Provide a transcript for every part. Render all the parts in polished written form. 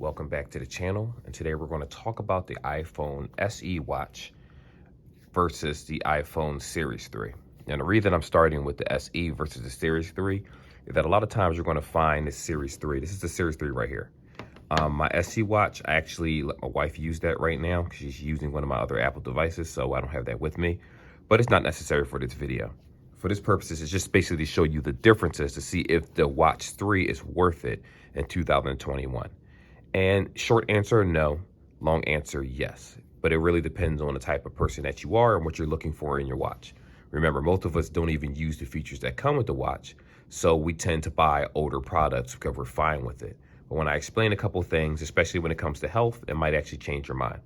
Welcome back to the channel, and today we're going to talk about the iPhone SE watch versus the iPhone Series 3. And the reason I'm starting with the SE versus the Series 3 is that a lot of times you're going to find the Series 3. This is the Series 3 right here. My SE watch, I actually let my wife use that right now because she's using one of my other Apple devices, so I don't have that with me. But it's not necessary for this video. For this purposes, it's just basically to show you the differences to see if the Watch 3 is worth it in 2021. And short answer, no. Long answer, yes. But it really depends on the type of person that you are and what you're looking for in your watch. Remember, most of us don't even use the features that come with the watch, so we tend to buy older products because we're fine with it. But when I explain a couple things, especially when it comes to health, it might actually change your mind.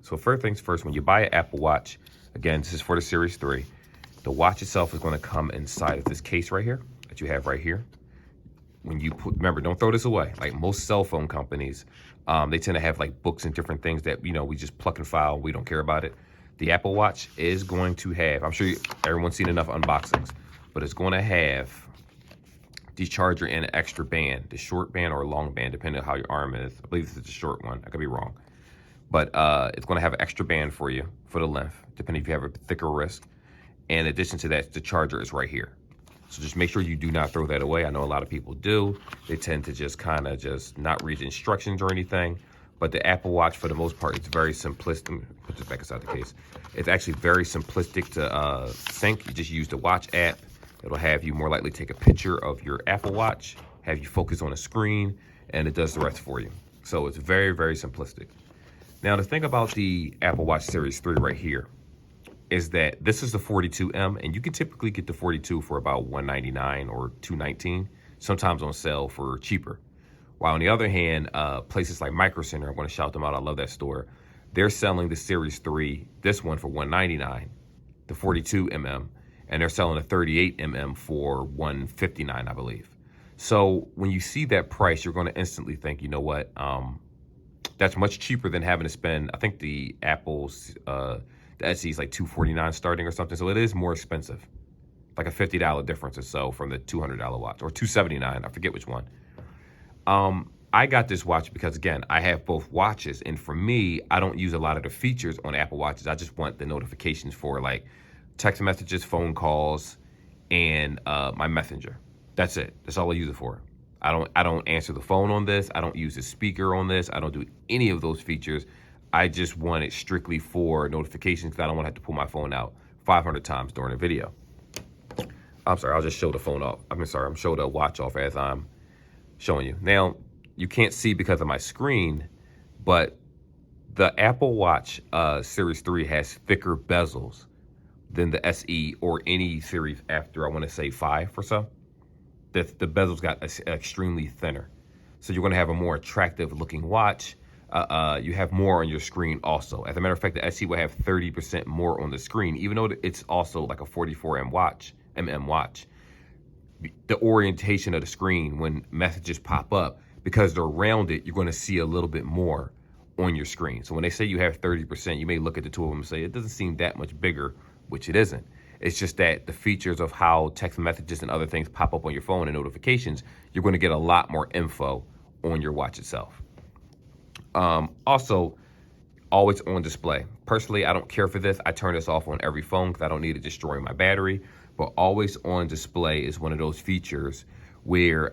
So first things first, when you buy an Apple Watch, again, this is for the Series 3, the watch itself is going to come inside of this case right here that you have right here. When you put, remember, don't throw this away. Like most cell phone companies, they tend to have like books and different things that, we just pluck and file. We don't care about it. The Apple Watch is going to have, I'm sure everyone's seen enough unboxings, but it's going to have the charger and an extra band, the short band or long band, depending on how your arm is. I believe this is the short one. I could be wrong. But it's going to have an extra band for you for the length, depending if you have a thicker wrist. And in addition to that, the charger is right here. So just make sure you do not throw that away. I know a lot of people do. They tend to just kind of just not read the instructions or anything. But the Apple Watch, for the most part, it's very simplistic. Put this back inside the case. It's actually very simplistic to sync. You just use the watch app. It'll have you more likely take a picture of your Apple Watch, have you focus on a screen, and it does the rest for you. So it's very, very simplistic. Now, the thing about the Apple Watch Series 3 right here is that this is the 42M, and you can typically get the 42 for about $199 or $219, sometimes on sale for cheaper. While on the other hand, places like Micro Center, I'm going to shout them out, I love that store, they're selling the Series 3, this one for $199, the 42mm, and they're selling the 38mm for $159, I believe. So when you see that price, you're going to instantly think, you know what, that's much cheaper than having to spend, I think the Apple's, the SE is like $249 starting or something, so it is more expensive, like a $50 difference or so from the $200 watch, or $279, I forget which one. I got this watch because, again, I have both watches, and for me, I don't use a lot of the features on Apple Watches. I just want the notifications for like text messages, phone calls, and my Messenger. That's it. That's all I use it for. I don't answer the phone on this. I don't use the speaker on this. I don't do any of those features. I just want it strictly for notifications because I don't want to have to pull my phone out 500 times during a video. I'm sorry, I'll just show the phone off. I'm showing the watch off as I'm showing you. Now, you can't see because of my screen, but the Apple Watch Series 3 has thicker bezels than the SE or any series after, I want to say 5 or so. The bezels got extremely thinner. So you're going to have a more attractive looking watch. You have more on your screen also. As a matter of fact, the SE will have 30% more on the screen, even though it's also like a 44mm watch. The orientation of the screen when messages pop up, because they're rounded, you're going to see a little bit more on your screen. So when they say you have 30%, you may look at the two of them and say, it doesn't seem that much bigger, which it isn't. It's just that the features of how text messages and other things pop up on your phone and notifications, you're going to get a lot more info on your watch itself. Also, always on display. Personally, I don't care for this. I turn this off on every phone because I don't need to destroy my battery. But always on display is one of those features where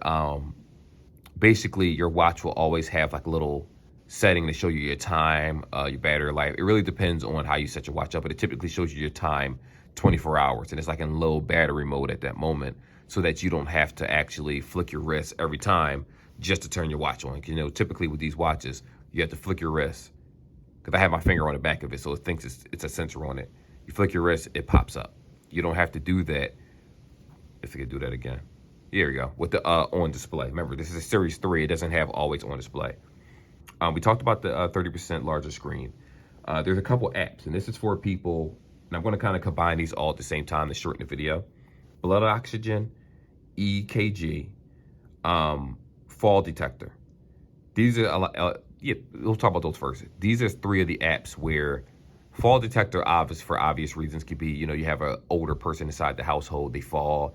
basically your watch will always have like a little setting to show you your time, your battery life. It really depends on how you set your watch up, but it typically shows you your time 24 hours. And it's like in low battery mode at that moment so that you don't have to actually flick your wrist every time just to turn your watch on. You know, typically with these watches, you have to flick your wrist, because I have my finger on the back of it, so it thinks it's a sensor on it. You flick your wrist, it pops up. You don't have to do that. If I could do that again. Here we go, with the on display. Remember, this is a Series 3. It doesn't have always on display. We talked about the 30% larger screen. There's a couple apps, and this is for people, and I'm going to kind of combine these all at the same time to shorten the video. Blood oxygen, EKG, fall detector. These are yeah, we'll talk about those first. These are 3 of the apps where fall detector, for obvious reasons, could be, you have an older person inside the household, they fall.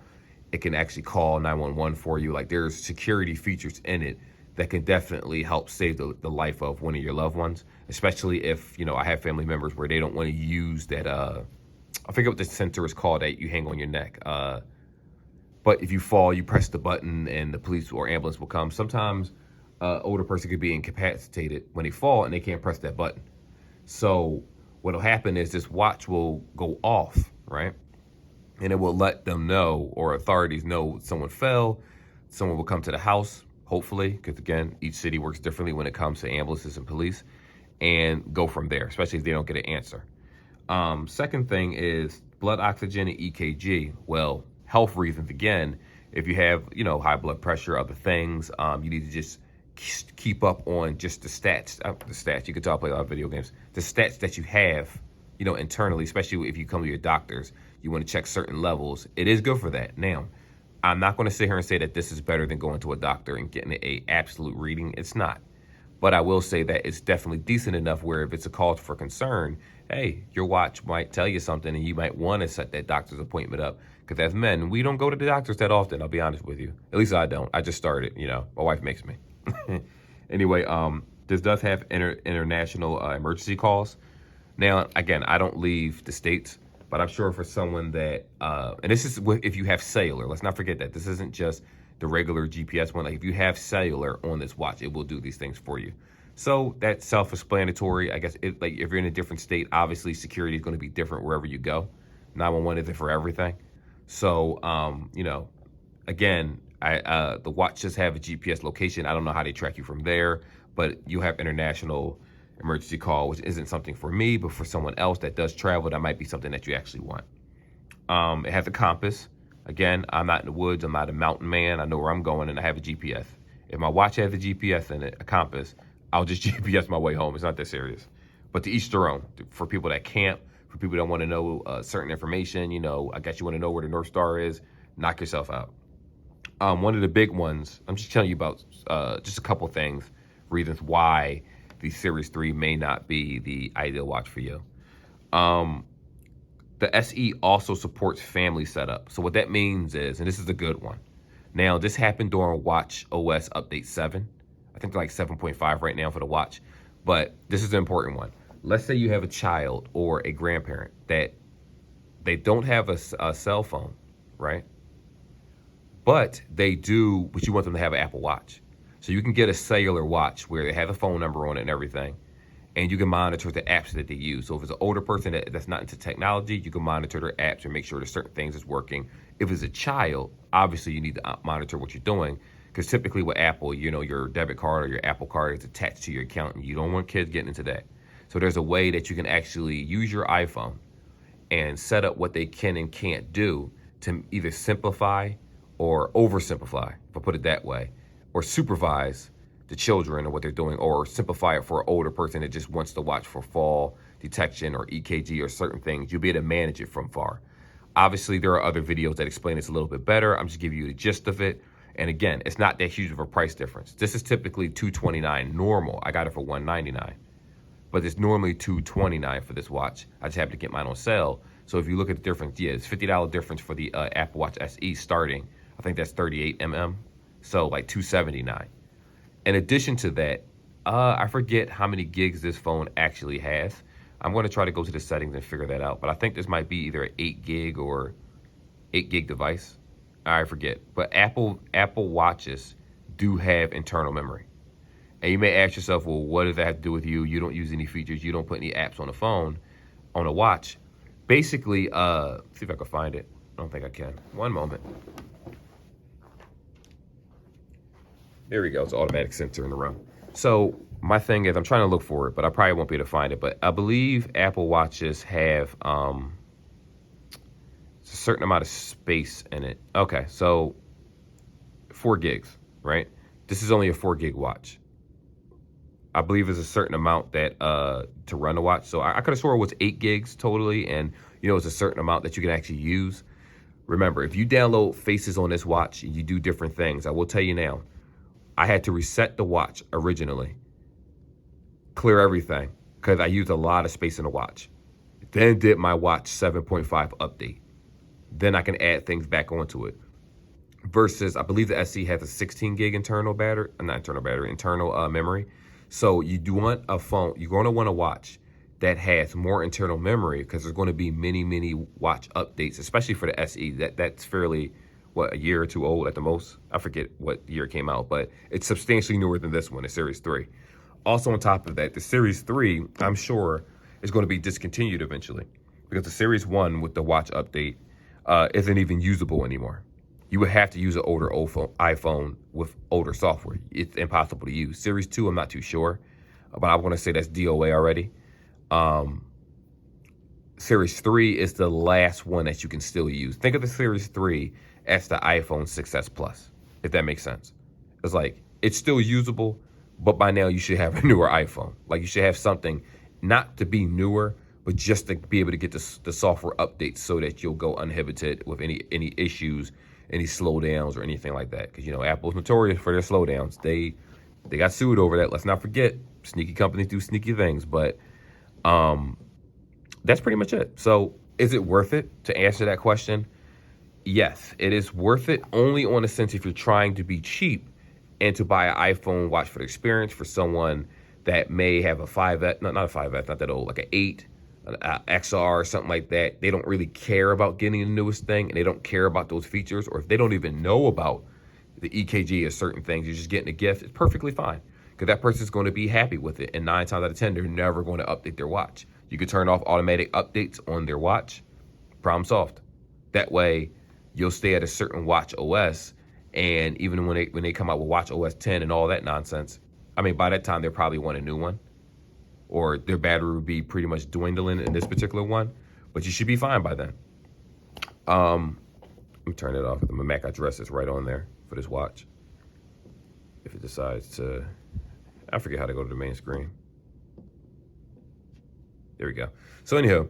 It can actually call 911 for you. Like, there's security features in it that can definitely help save the life of one of your loved ones, especially if, I have family members where they don't want to use that, I forget what the sensor is called that you hang on your neck. But if you fall, you press the button and the police or ambulance will come. Sometimes older person could be incapacitated when they fall and they can't press that button. So what'll happen is this watch will go off, right? And it will let them know, or authorities know, someone fell. Someone will come to the house, hopefully, because again, each city works differently when it comes to ambulances and police, and go from there, especially if they don't get an answer. Second thing is blood oxygen and EKG. Well, health reasons again. If you have, high blood pressure, other things, you need to just keep up on just the stats. You can talk, play a lot of video games. The stats that you have, internally, especially if you come to your doctors, you want to check certain levels. It is good for that. Now, I'm not going to sit here and say that this is better than going to a doctor and getting a absolute reading. It's not. But I will say that it's definitely decent enough where if it's a cause for concern, hey, your watch might tell you something and you might want to set that doctor's appointment up. Because as men, we don't go to the doctors that often, I'll be honest with you. At least I don't. I just started, my wife makes me. Anyway, this does have international emergency calls. Now, again, I don't leave the States, but I'm sure for someone that, and this is if you have cellular, let's not forget that. This isn't just the regular GPS one. Like if you have cellular on this watch, it will do these things for you. So that's self-explanatory. I guess if you're in a different state, obviously security is going to be different wherever you go. 911 isn't for everything. So, again, the watch does have a GPS location. I don't know how they track you from there, but you have international emergency call, which isn't something for me, but for someone else that does travel, that might be something that you actually want. It has a compass. Again, I'm not in the woods. I'm not a mountain man. I know where I'm going, and I have a GPS. If my watch has a GPS in it, a compass, I'll just GPS my way home. It's not that serious. But to each their own. For people that camp, for people that want to know certain information, I guess you want to know where the North Star is, knock yourself out. One of the big ones, I'm just telling you about just a couple things, reasons why the Series 3 may not be the ideal watch for you. The SE also supports family setup. So what that means is, and this is a good one. Now, this happened during Watch OS Update 7. I think they're like 7.5 right now for the watch. But this is an important one. Let's say you have a child or a grandparent that they don't have a cell phone, right? But they do, but you want them to have an Apple Watch. So you can get a cellular watch where they have a phone number on it and everything. And you can monitor the apps that they use. So if it's an older person that's not into technology, you can monitor their apps and make sure that certain things is working. If it's a child, obviously you need to monitor what you're doing. Because typically with Apple, your debit card or your Apple card is attached to your account. And you don't want kids getting into that. So there's a way that you can actually use your iPhone and set up what they can and can't do to either simplify or oversimplify, if I put it that way, or supervise the children or what they're doing, or simplify it for an older person that just wants to watch for fall detection or EKG or certain things. You'll be able to manage it from far. Obviously, there are other videos that explain this a little bit better. I'm just giving you the gist of it. And again, it's not that huge of a price difference. This is typically $229 normal. I got it for $199. But it's normally $229 for this watch. I just happened to get mine on sale. So if you look at the difference, it's $50 difference for the Apple Watch SE starting. I think that's 38 mm. So like $279. In addition to that, I forget how many gigs this phone actually has. I'm going to try to go to the settings and figure that out. But I think this might be either an 8 gig or 8 gig device. I forget. But Apple Watches do have internal memory. And you may ask yourself, well, what does that have to do with you? You don't use any features. You don't put any apps on the phone, on a watch. Basically, see if I can find it. I don't think I can. One moment. There we go. It's automatic sensor in the row. So my thing is, I'm trying to look for it, but I probably won't be able to find it. But I believe Apple Watches have a certain amount of space in it. Okay, so 4 gigs, right? This is only a 4 gig watch. I believe there's a certain amount that to run the watch. So I could have swore it was 8 gigs totally, and it's a certain amount that you can actually use. Remember, if you download faces on this watch, you do different things. I will tell you now. I had to reset the watch originally, clear everything, because I used a lot of space in the watch. Then did my watch 7.5 update. Then I can add things back onto it. versus I believe the SE has a 16 gig internal battery, internal memory. So you do want a phone, you're going to want to watch that has more internal memory because there's going to be many watch updates, especially for the SE. That's fairly, what, a year or two old at the most. I forget what year it came out, but it's substantially newer than this one, the Series 3. Also on top of that, the Series 3, I'm sure, is going to be discontinued eventually because the Series 1 with the watch update isn't even usable anymore. You would have to use an older iPhone with older software. It's impossible to use. Series 2, I'm not too sure, but I want to say that's DOA already. Series 3 is the last one that you can still use. Think of the Series 3 as the iPhone 6S Plus, if that makes sense. It's like, it's still usable, but by now you should have a newer iPhone. Like, you should have something not to be newer, but just to be able to get the software updates so that you'll go uninhibited with any issues, any slowdowns or anything like that. Because, you know, Apple's notorious for their slowdowns. They got sued over that. Let's not forget, sneaky companies do sneaky things. But that's pretty much it. So is it worth it to answer that question? Yes, it is worth it, only on a sense if you're trying to be cheap and to buy an iPhone watch for the experience for someone that may have a 5S, not a 5S, not that old, like an 8, an XR or something like that. They don't really care about getting the newest thing, and they don't care about those features, or if they don't even know about the EKG or certain things, you're just getting a gift, it's perfectly fine. Because that person's going to be happy with it, and 9 times out of 10, they're never going to update their watch. You can turn off automatic updates on their watch. Problem solved. That way, you'll stay at a certain watch OS, and even when they come out with watch OS 10 and all that nonsense, I mean, by that time, they'll probably want a new one, or their battery would be pretty much dwindling in this particular one, but you should be fine by then. Let me turn it off. My MAC address is right on there for this watch. If it decides to, I forget how to go to the main screen. There we go. So anyhow,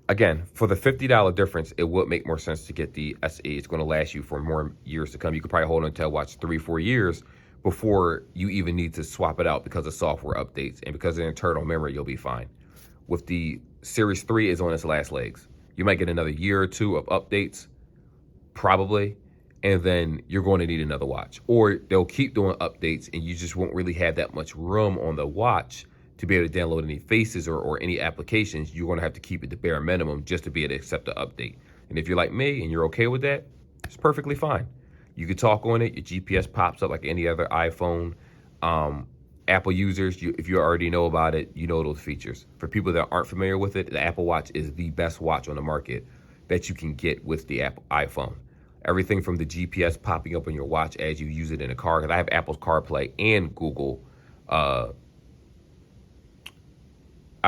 again, for the $50 difference, it would make more sense to get the SE. It's going to last you for more years to come. You could probably hold on to a watch 3-4 years before you even need to swap it out because of software updates, and because of internal memory, you'll be fine. With the Series 3 is on its last legs. You might get another year or two of updates, probably, and then you're going to need another watch. Or they'll keep doing updates and you just won't really have that much room on the watch to be able to download any faces or any applications. You're going to have to keep it to bare minimum just to be able to accept the update. And if you're like me and you're okay with that, it's perfectly fine. You can talk on it. Your GPS pops up like any other iPhone. Apple users, if you already know about it, you know those features. For people that aren't familiar with it, the Apple Watch is the best watch on the market that you can get with the Apple iPhone. Everything from the GPS popping up on your watch as you use it in a car, because I have Apple's CarPlay and Google. I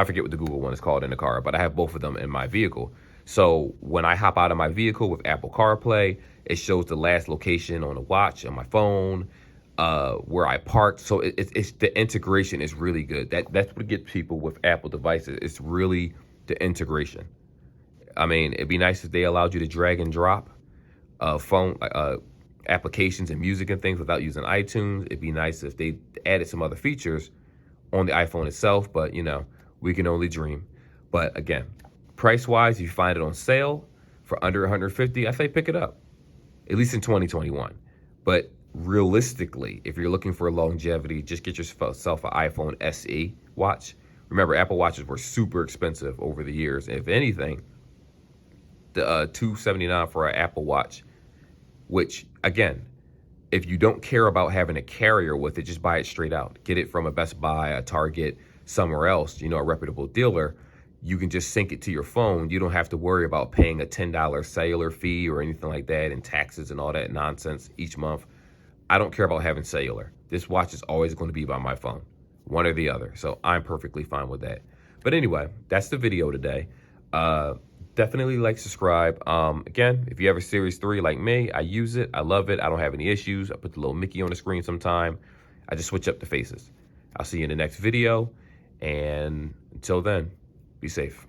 forget what the Google one is called in the car, but I have both of them in my vehicle. So when I hop out of my vehicle with Apple CarPlay, it shows the last location on the watch on my phone, where I parked. So it's the integration is really good. That's what gets people with Apple devices. It's really the integration. I mean, it'd be nice if they allowed you to drag and drop phone applications and music and things without using iTunes. It'd be nice if they added some other features on the iPhone itself, but you know, we can only dream. But again, price-wise, if you find it on sale for under $150, I say pick it up, at least in 2021. But realistically, if you're looking for longevity, just get yourself an iPhone SE watch. Remember, Apple Watches were super expensive over the years. If anything, the $279 for an Apple Watch, which again, if you don't care about having a carrier with it, just buy it straight out. Get it from a Best Buy, a Target, somewhere else, you know, a reputable dealer. You can just sync it to your phone. You don't have to worry about paying a $10 cellular fee or anything like that, and taxes and all that nonsense each month. I don't care about having cellular. This watch is always going to be by my phone, one or the other. So I'm perfectly fine with that. But anyway, that's the video today. Definitely like, subscribe. Again, if you have a Series 3 like me, I use it. I love it. I don't have any issues. I put the little Mickey on the screen sometime. I just switch up the faces. I'll see you in the next video. And until then, be safe.